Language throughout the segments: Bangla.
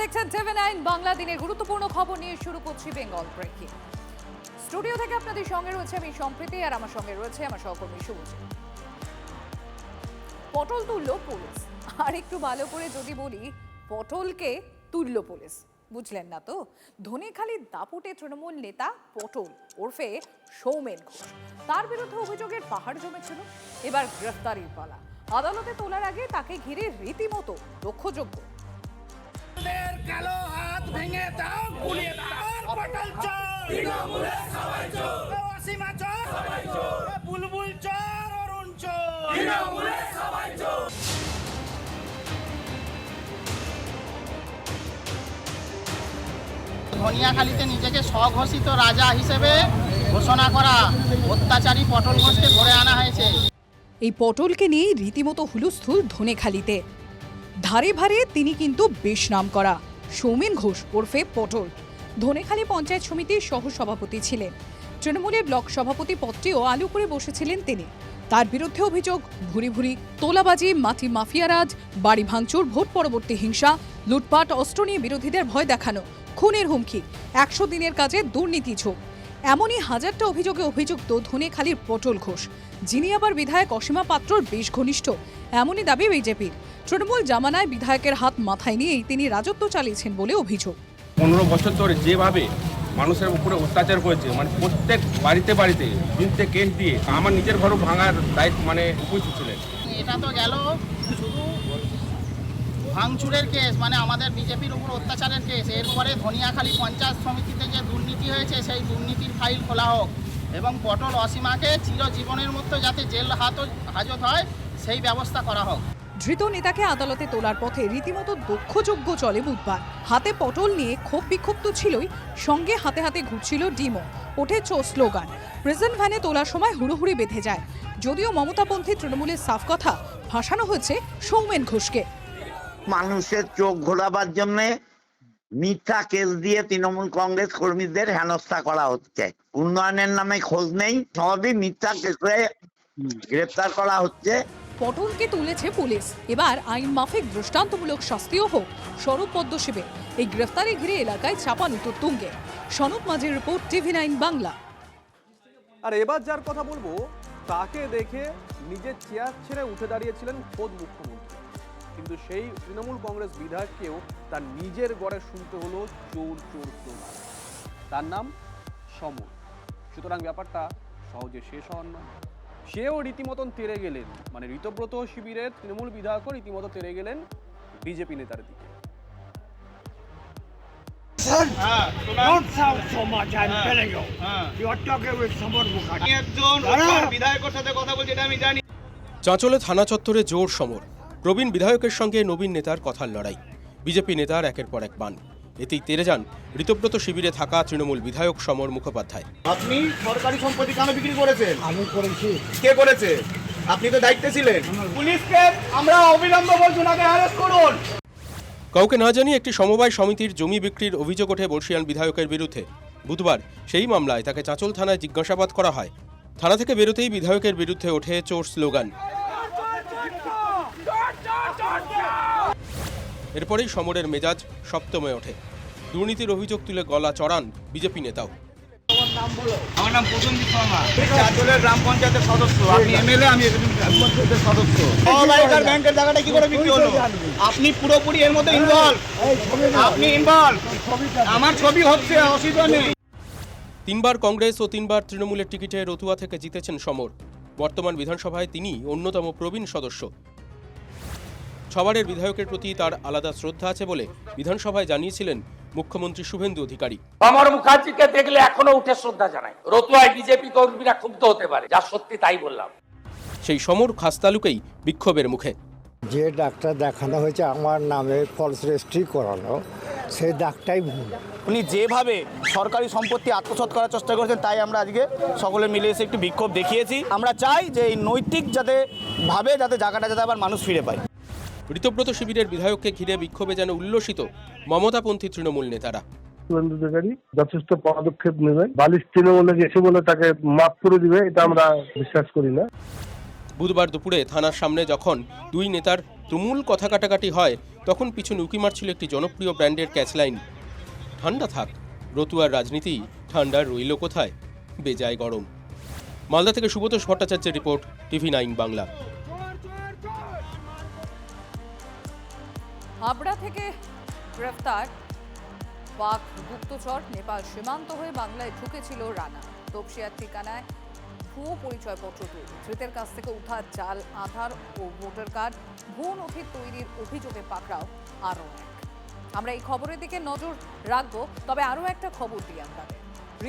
দেখছেন TV9 বাংলা। দিনের গুরুত্বপূর্ণ খবর নিয়ে শুরু করছি বেঙ্গল ব্রেকিং। স্টুডিও থেকে আপনাদের সঙ্গে রয়েছে আমি সম্প্রীতি, আর আমার সঙ্গে রয়েছে আমার সহকর্মী সবুজ। পটল তুললো পুলিশ, আর একটু ভালো করে যদি বলি পটলকে তুললো পুলিশ, বুঝলেন না তো? ধনেখালির দাপুটে তৃণমূল নেতা পটল ওরফে সৌমেন ঘোষ, তার বিরুদ্ধে অভিযোগের পাহাড় জমেছিল। এবার গ্রেফতারির পালা। আদালতে তোলার আগে তাকে ঘিরে রীতিমতো লক্ষ্যযোগ্য। কালো হাত ভেঙে দাও, গুলিয়ে দাও, পটল চোর, তৃণমূলের সবাই চোর, অসীমা চোর, বুলবুল চোর, অরুণ চোর, তৃণমূলের সবাই চোর। ধনিয়াখালীতে নিজেকে স্বঘোষিত রাজা হিসেবে ঘোষণা করা অত্যাচারী পটল ঘোষকে ধরে আনা হয়েছে। এই পটলকে নিয়ে রীতিমতো হুলস্থুল ধনেখালিতে। ধারে ভারে তিনি কিন্তু বেশ নাম করা সৌমেন ঘোষ ওরফে পটল ধনেখালি পঞ্চায়েত সমিতির সহসভাপতি ছিলেন। তৃণমূলের ব্লক সভাপতি পদটিও আলু করে বসেছিলেন তিনি। তার বিরুদ্ধে অভিযোগ ভুরি ভুরি তোলাবাজি, মাটি মাফিয়ারাজ, বাড়ি ভাঙচুর, ভোট পরবর্তী হিংসা, লুটপাট, অস্ত্র নিয়ে বিরোধীদের ভয় দেখানো, খুনের হুমকি, 100 দিনের কাজে দুর্নীতি ঝোঁক, এমনই হাজারটা অভিযোগে অভিযুক্ত ধনেখালির পটল ঘোষ, যিনি আবার বিধায়ক অসীমা পাত্রর বেশ ঘনিষ্ঠ। এমনই দাবি বিজেপির। তৃণমূল জামানায় বিধায়কের হাত মাথায় নিয়েই তিনি রাজত্ব চালিয়েছেন বলে অভিযোগ। 15 বছর ধরে যেভাবে মানুষের উপরে অত্যাচার করেছে, মানে প্রত্যেক বাড়িতে বাড়িতে বিরুদ্ধে কেস দিয়ে আমার নিজের ঘরও ভাঙার দায়িত্ব মানে উপস্থিত ছিলেন। এটা তো গেল শুধু ভাঙচুরের কেস, মানে আমাদের বিজেপির উপর অত্যাচারের কেস। এরপরে ধনিয়াখালী পঞ্চায়েত সমিতিতে যে দুর্নীতি হয়েছে সেই দুর্নীতির ফাইল খোলা হোক এবং পটল অসীমাকে চিরজীবনের মতো যাতে জেল হাজত হয় সেই ব্যবস্থা করা হোক। ধৃত নেতাকে আদালতে তোলার পথে রীতিমতো দক্ষযজ্ঞ চলে বুধবার। হাতে পটল নিয়ে ক্ষোভ বিক্ষোভ তো ছিলই, সঙ্গে হাতে হাতে ঘুরছিল ডিমো, ওঠে চোর স্লোগান। প্রেজেন্ট ভ্যানে তোলার সময় হুড়োহুড়ি বেঁধে যায়। যদিও মমতাপন্থী তৃণমূলের সাফ কথা, ভাসানো হয়েছে সৌমেন ঘোষকে। মানুষের চোখ ঘোরাবার জন্য মিথ্যা কেস দিয়ে তৃণমূল কংগ্রেস কর্মীদের হেনস্থা করা হচ্ছে। উন্নয়নের নামে খোঁজ নেই, সবই মিথ্যা কেসে গ্রেফতার করা হচ্ছে। পটলকে তুলেছে পুলিশ, এবার আইন মাফিক দৃষ্টান্তমূলক শাস্তিও হোক স্বরূপ পদ্মশিবে। এই গ্রেফতারি ঘিরে এলাকায় চাপানুতো তুঙ্গে। সনক মাঝির রিপোর্ট, TV9 বাংলা। আর এবার যার কথা বলবো তাকে দেখে নিজের চেয়ার ছেড়ে উঠে দাঁড়িয়েছিলেন খোদ মুখ্যমন্ত্রী, কিন্তু সেই তৃণমূল কংগ্রেস বিধায়ককেও তার নিজের গড়ে শুনতে হলো চোর চোর স্লোগান। তার নাম সমর। সুতরাং ব্যাপারটা সহজে শেষ হওয়ার নয়। সেও রীতিমতন তেড়ে গেলেন, মানে ঋতব্রত শিবিরের তৃণমূল বিধায়কও রীতিমতো তেড়ে গেলেন বিজেপি নেতার দিকে। চাঁচলে থানা চত্বরে জোর সমর। প্রবীণ বিধায়কের সঙ্গে নবীন নেতার কথার লড়াই। বিজেপি নেতার একের পর এক বান। এতেই তেরে যান ঋতব্রত শিবিরে থাকা তৃণমূল বিধায়ক সমর মুখোপাধ্যায়। আপনি সরকারি সম্পত্তি কেন বিক্রি করেছেন? আমি করেছি। কে করেছে? আপনি তো দায়িত্বে ছিলেন। পুলিশকে আমরা অবিলম্বে বলছি ওনাকে অ্যারেস্ট করুন। কাউকে না জানিয়ে একটি সমবায় সমিতির জমি বিক্রির অভিযোগ ওঠে বর্ষিয়ান বিধায়কের বিরুদ্ধে। বুধবার সেই মামলায় তাকে চাঁচল থানায় জিজ্ঞাসাবাদ করা হয়। থানা থেকে বেরোতেই বিধায়কের বিরুদ্ধে ওঠে চোর স্লোগান। এরপরেই সমরের মেজাজ সপ্তমে ওঠে। দুর্নীতির অভিযোগ তুলে গলা চড়ান বিজেপি নেতাও। আমার নাম প্রসেনজিৎ শর্মা, চাঁচলের গ্রাম পঞ্চায়েতের সদস্য। আপনি এমএলএ, আমি পঞ্চায়েতের সদস্য। সবাইকার ব্যাংকের জায়গাটা কি করে বিক্রি হলো? আপনি পুরোপুরি এর মধ্যে ইনভলভ। আপনি ইনভলভ। আমার ছবি হচ্ছে, অসুবিধা নেই। 3 বার কংগ্রেস ও 3 বার তৃণমূলের টিকিটে রতুয়া থেকে জিতেছেন সমর। বর্তমান বিধানসভায় তিনি অন্যতম প্রবীণ সদস্য। 6 বারের বিধায়কের প্রতি তার আলাদা শ্রদ্ধা আছে বলে বিধানসভায় জানিয়েছিলেন মুখ্যমন্ত্রী শুভেন্দু অধিকারী। অমর মুখার্জিকে দেখলে এখনো উঠে শ্রদ্ধা জানাই। রতুয়ায় বিজেপি কর্মীরা ক্ষুব্ধ হতে পারে, যা সত্যি তাই বললাম। সেই সমর খাসতালুকেই বিক্ষোভের মুখে। যে ডাক্তার দেখানো হয়েছে আমার নামে ফলস রেজিস্ট্রি করানো, সেই ডাক্তারই ভুল। উনি যেভাবে সরকারি সম্পত্তি আত্মসাৎ করার চেষ্টা করেছেন, তাই আমরা আজকে সকলে মিলে এসে একটু বিক্ষোভ দেখিয়েছি। আমরা চাই যে এই নৈতিক যাতে জায়গাটা যাতে আবার মানুষ ফিরে পায়। ঋতব্রত শিবিরের বিধায়ককে ঘিরে বিক্ষোভে যেন উল্লসিত মমতাপন্থী তৃণমূল নেতারা। শুভেন্দু অধিকারী যথেষ্ট পদক্ষেপ নেবেন। বালিশ তৃণমূলে গেছে বলে তাকে মাফ করে দিবে, এটা আমরা বিশ্বাস করি না। বুধবার দুপুরে থানার সামনে যখন দুই নেতার তুমুল কথা কাটাকাটি হয় তখন পিছনে উঁকি মারছিল একটি জনপ্রিয় ব্র্যান্ডের ক্যাচলাইন, ঠান্ডা থাক, রতুয়ার রাজনীতি ঠান্ডা রইল কোথায়, বেজায় গরম। মালদা থেকে সুব্রত ভট্টাচার্যের রিপোর্ট, TV9 বাংলা। হাবড়া থেকে গ্রেফতার পাক গুপ্তচর, নেপাল সীমান্ত হয়ে বাংলায় ঢুকেছিল রানা। তপসিয়ার ঠিকানায় ভুয়ো পরিচয়পত্র তৈরি, ধৃতের কাছ থেকে উদ্ধার জাল আধার ও ভোটার কার্ড, ভুয়ো নথি তৈরির অভিযোগে পাকড়াও আরও এক। আমরা এই খবরের দিকে নজর রাখবো, তবে আরও একটা খবর দিই আপনাদের।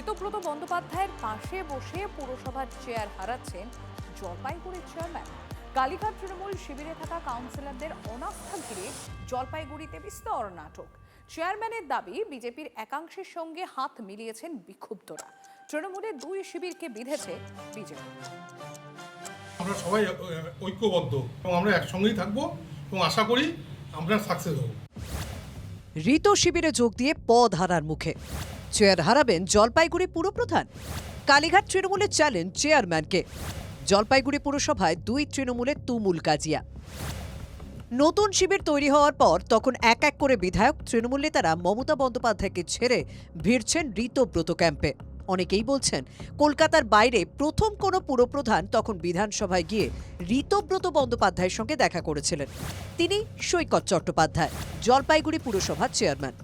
ঋতব্রত বন্দ্যোপাধ্যায়ের পাশে বসে পুরসভার চেয়ার হারাচ্ছেন জলপাইগুড়ির চেয়ারম্যান। কালীঘাট তৃণমূল শিবিরে থাকা কাউন্সিলরদের অনাস্থা ঘিরে জলপাইগুড়িতে বিস্তর নাটক। চেয়ারম্যানের দাবি, বিজেপির একাংশের সঙ্গে হাত মিলিয়েছেন বিক্ষুব্ধরা। তৃণমূলের দুই শিবিরকে বিঁধেছে বিজেপি। আমরা সবাই ঐক্যবদ্ধ এবং আমরা একসঙ্গেই থাকবো এবং আশা করি আমরা সাকসেস হব। ঋত শিবিরে যোগ দিয়ে পদ হারার মুখে, চেয়ার হারাবেন জলপাইগুড়ি পুরপ্রধান। কালীঘাট তৃণমূলের চ্যালেঞ্জ চেয়ারম্যানকে। জলপাইগুড়ি পুরসভায় দুই তৃণমূলের তুমুল কাজিয়া। নতুন শিবির তৈরি হওয়ার পর তখন এক এক করে বিধায়ক, তৃণমূল নেতারা মমতা বন্দ্যোপাধ্যায়কে ছেড়ে ভিড়ছেন ঋতব্রত ক্যাম্পে। অনেকেই বলছেন, কলকাতার বাইরে প্রথম কোনো পুরপ্রধান তখন বিধানসভায় গিয়ে ঋতব্রত বন্দ্যোপাধ্যায়ের সঙ্গে দেখা করেছিলেন। তিনি সৈকত চট্টোপাধ্যায়, জলপাইগুড়ি পুরসভার চেয়ারম্যান।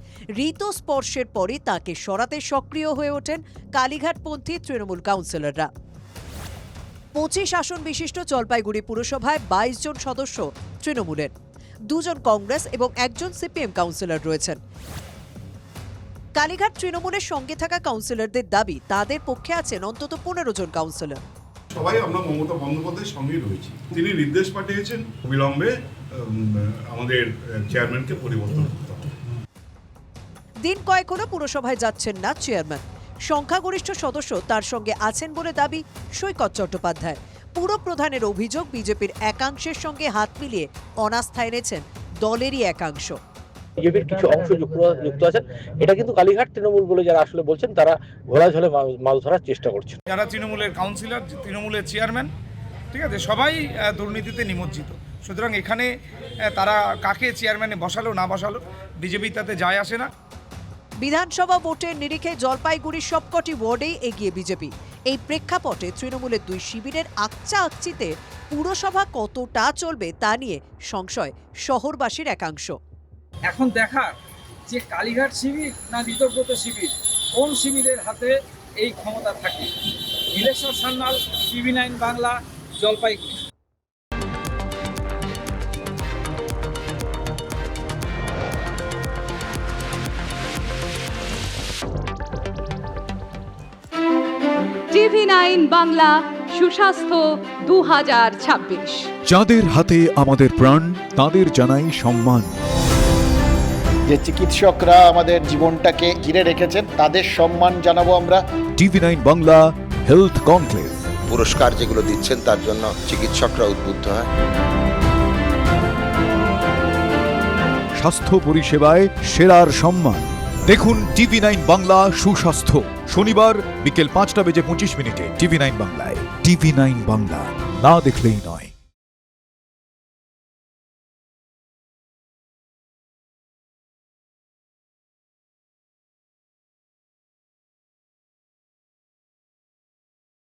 ঋত স্পর্শের পরই তাকে সরাতে সক্রিয় হয়ে ওঠেন কালীঘাটপন্থী তৃণমূল কাউন্সিলররা। 25 আসন বিশিষ্ট জলপাইগুড়ি পুরসভায় 22 জন সদস্য তৃণমূলের, 2 জন কংগ্রেস এবং 1 জন সিপিএম কাউন্সিলর রয়েছেন। কালীঘাট তৃণমূলের সঙ্গে থাকা কাউন্সিলরদের দাবি, তাদের পক্ষে আছেন অন্তত 15 জন কাউন্সিলর। সবাই আমরা মমতা বন্দ্যোপাধ্যায়ের সঙ্গেই রয়েছি। তিনি নির্দেশ পাঠিয়েছেন অবিলম্বে আমাদের চেয়ারম্যানকে পরিবর্তন করতে হবে। দিন কয়েক হলো পুরসভায় যাচ্ছেন না চেয়ারম্যান। সংখ্যাগরিষ্ঠ সদস্য তার সঙ্গে আছেন বলে দাবি সৈকত চট্টোপাধ্যায়। পুরপ্রধানের অভিযোগ, বিজেপির একাংশের সঙ্গে হাত মিলিয়ে অনাস্থা এনেছেন দলেরই একাংশ। বিজেপির কিছু অংশ যুক্ত আছেন, এটা কিন্তু কালীঘাট তৃণমূল বলে যারা আসলে বলছেন, তারা ঘোলা ঝলে মাছ ধরার চেষ্টা করছেন। যারা তৃণমূলের কাউন্সিলর, তৃণমূলের চেয়ারম্যান, ঠিক আছে, সবাই দুর্নীতিতে নিমজ্জিত। সুতরাং এখানে তারা কাকে চেয়ারম্যানে বসালো না বসালো বিজেপি তাতে যায় আসে না। বিধানসভা ভোটের নিরিখে জলপাইগুড়ির সবকটি ওয়ার্ডেই এগিয়ে বিজেপি। এই প্রেক্ষাপটে তৃণমূলের দুই শিবিরের আকচা আকচিতে পুরসভা কতটা চলবে তা নিয়ে সংশয় শহরবাসীর একাংশ। এখন দেখার যে কালীঘাট শিবির না ঋতব্রত শিবির, কোন শিবিরের হাতে এই ক্ষমতা থাকে। নীলেশ্বর সান্যাল, TV9 বাংলা, জলপাইগুড়ি। TV9 বাংলা সুস্বাস্থ্য 2026। যাদের হাতে আমাদের প্রাণ, তাদের জানাই সম্মান। যে চিকিৎসকরা আমাদের জীবনটাকে ঘিরে রেখেছেন, তাদের সম্মান জানাবো আমরা। TV9 Bangla health conclave. পুরস্কার যেগুলো দিচ্ছেন তার জন্য চিকিৎসকরা উদ্বুদ্ধ হয়। স্বাস্থ্য পরিষেবায় সেরার সম্মান। দেখুন TV9 বাংলা সুস্বাস্থ্য, শনিবার বিকেল 5:25 TV9 বাংলায়। TV9 বাংলা, না দেখলেই নয়।